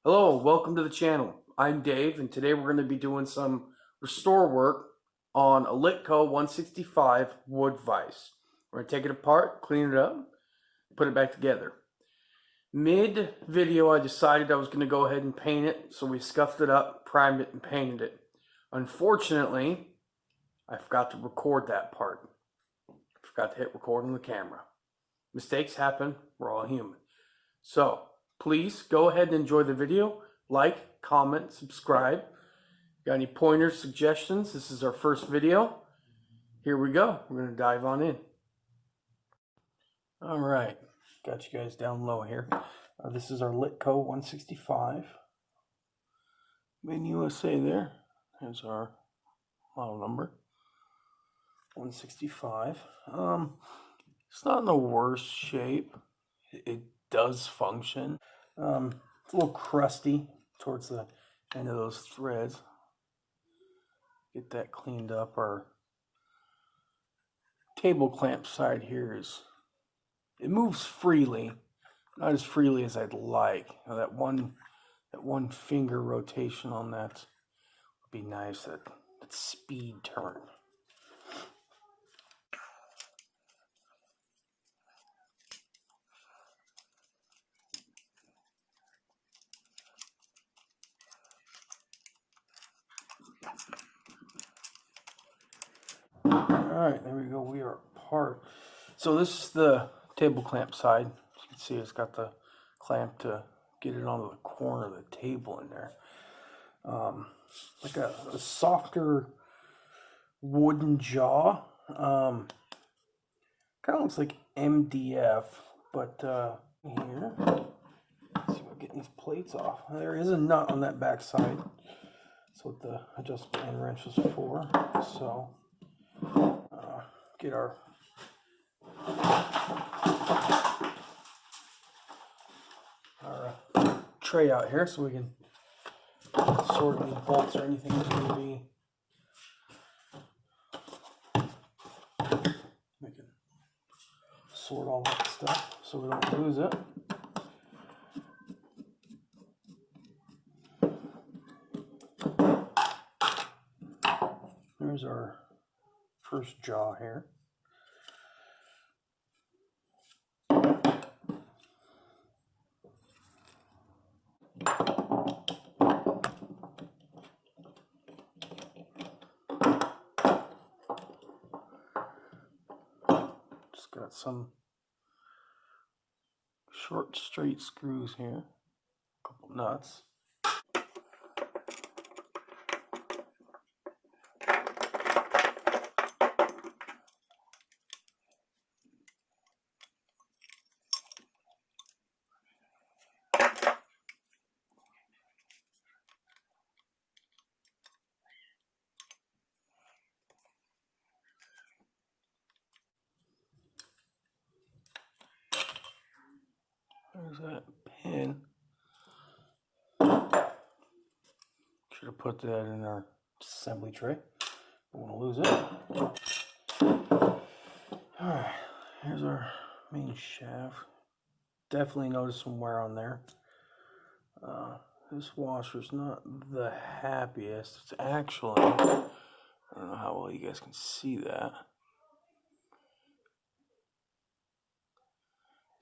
Hello, welcome to the channel. I'm Dave, and today we're going to be doing some restore work on a Littco 165 wood vise. We're going to take it apart, clean it up, put it back together. Mid-video, I decided I was going to go ahead and paint it, so we scuffed it up, primed it, and painted it. Unfortunately, I forgot to record that part. I forgot to hit record on the camera. Mistakes happen, we're all human. So, please go ahead and enjoy the video. Like, comment, subscribe. Got any pointers, suggestions? This is our first video. Here we go. We're going to dive on in. All right. Got you guys down low here. This is our Littco 165. Made in USA there. There's our model number. 165. It's not in the worst shape. It does function. It's a little crusty towards the end of those threads. Get that cleaned up. Our table clamp side here it moves freely, not as freely as I'd like. Now that one finger rotation on that would be nice. That speed turn. Alright, there we go. We are apart. So this is the table clamp side. As you can see, it's got the clamp to get it onto the corner of the table in there. Like a softer wooden jaw. Kind of looks like MDF, but here, let's see if I get these plates off. There is a nut on that back side. That's what the adjustable end wrench is for. So get our tray out here so we can sort any bolts or anything that's going to be. We can sort all that stuff so we don't lose it. There's our first jaw here. Just got some short straight screws here, a couple nuts. There's that pin. Should have put that in our assembly tray. Don't want to lose it. Alright, here's our main shaft. Definitely noticed some wear on there. This washer's not the happiest. It's actually, I don't know how well you guys can see that.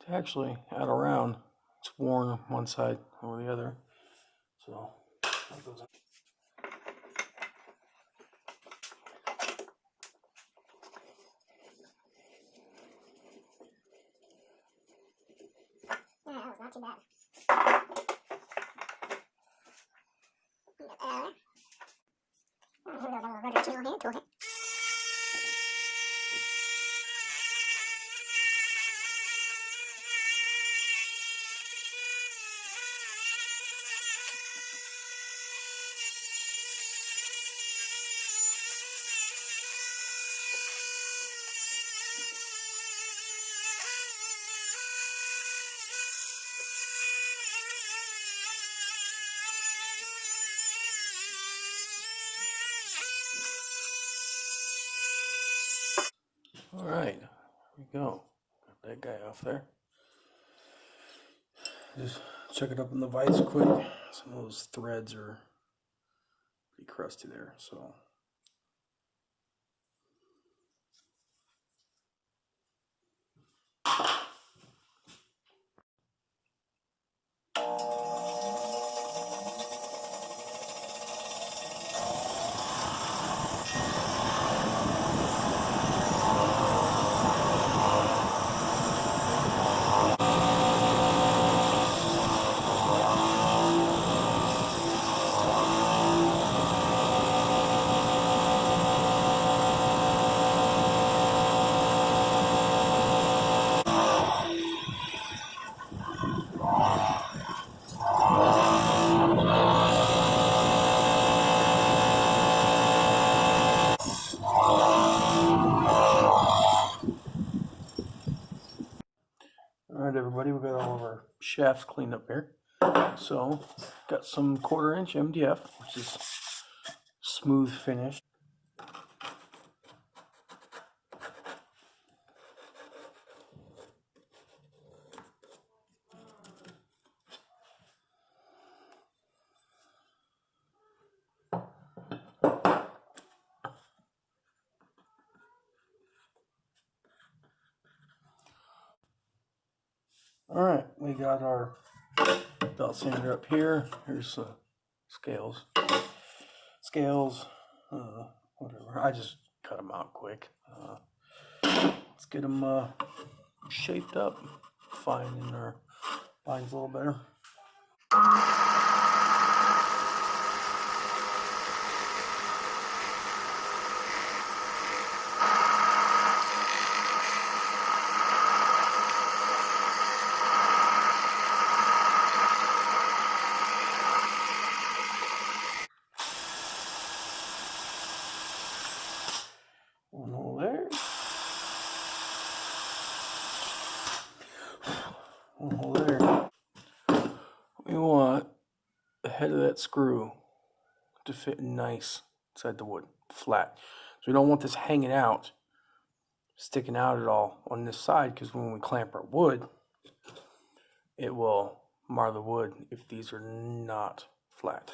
It's actually out around. It's worn one side over the other. So that goes in. Yeah, that was not too bad. Here we go, got a little rotary tool here, All right, here we go. Got that guy off there. Just check it up in the vise quick. Some of those threads are pretty crusty there, so. Alright everybody, we got all of our shafts cleaned up here. So, got some 1/4 inch MDF, which is smooth finish. Alright, we got our belt sander up here. Here's the scales. Whatever. I just cut them out quick. Let's get them shaped up, finding our lines a little better. One hole there. One hole there. We want the head of that screw to fit nice inside the wood, flat. So we don't want this hanging out, sticking out at all on this side, because when we clamp our wood, it will mar the wood if these are not flat.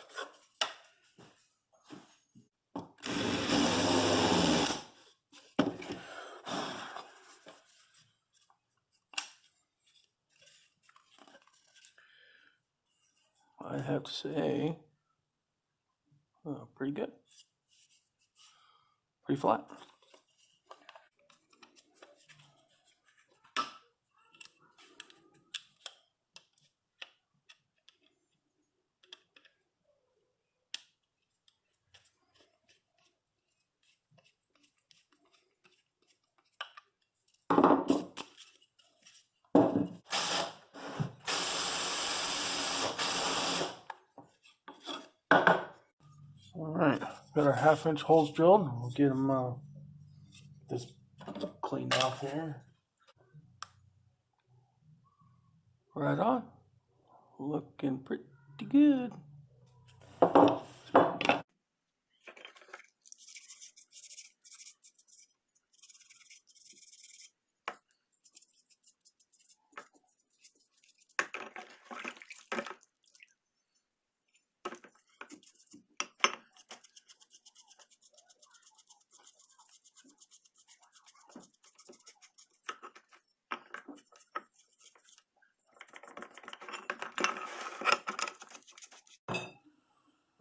I have to say, pretty good. Pretty flat. Alright, got our 1/2 inch holes drilled. We'll get them this cleaned off here. Right on. Looking pretty good.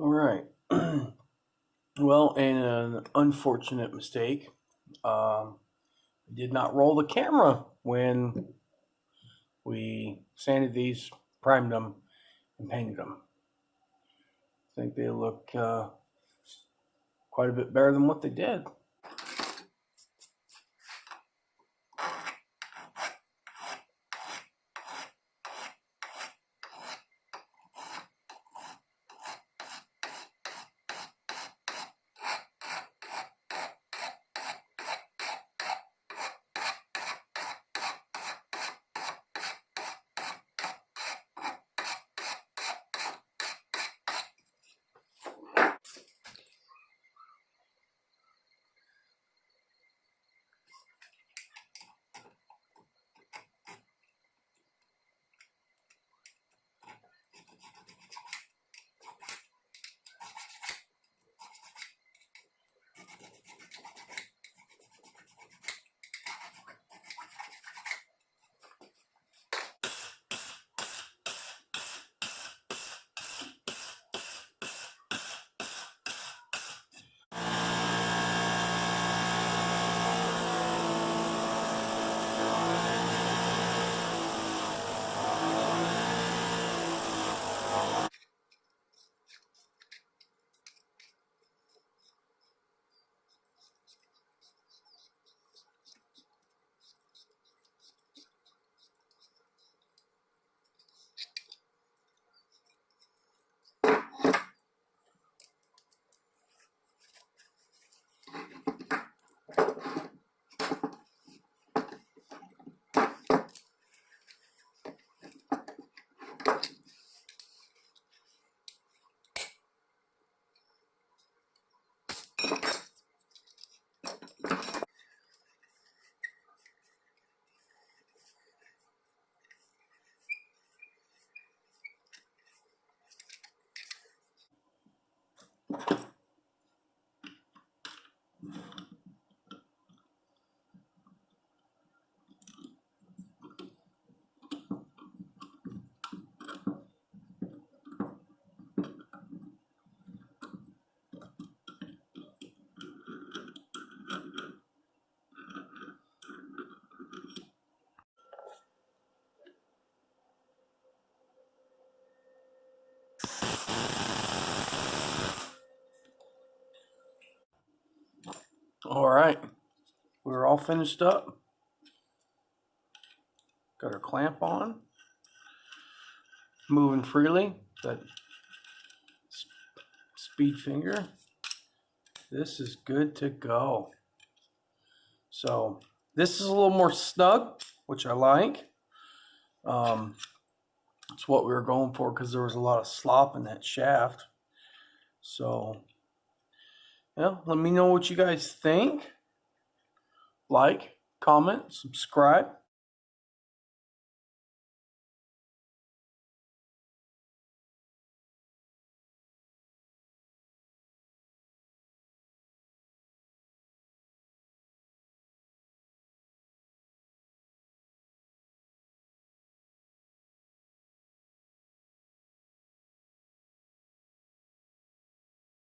Alright. Well, in an unfortunate mistake, did not roll the camera when we sanded these, primed them, and painted them. I think they look quite a bit better than what they did. All right, we're all finished up. Got our clamp on. Moving freely. That speed finger. This is good to go. So this is a little more snug, which I like. That's what we were going for because there was a lot of slop in that shaft. So, yeah, let me know what you guys think. Like, comment, subscribe.